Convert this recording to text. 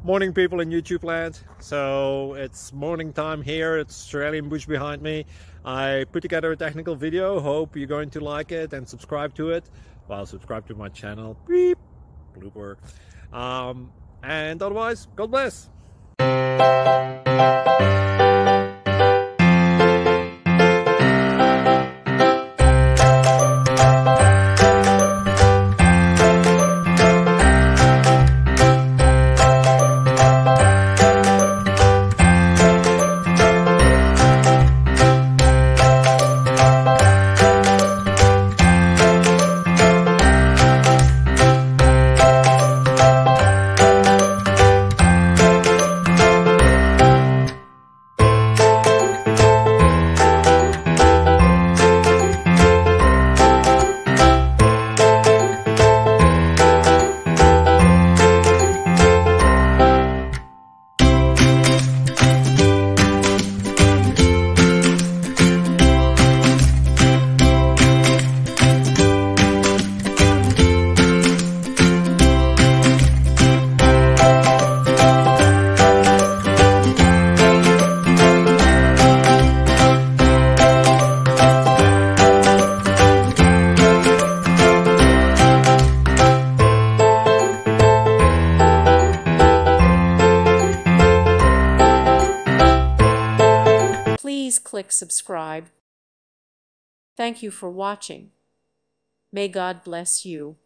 Morning, people in YouTube land. So it's morning time here. It's Australian bush behind me. I put together a technical video. Hope you're going to like it and subscribe to it. Well, subscribe to my channel. Beep. Blooper. And otherwise, God bless. Please click subscribe. Thank you for watching. May God bless you.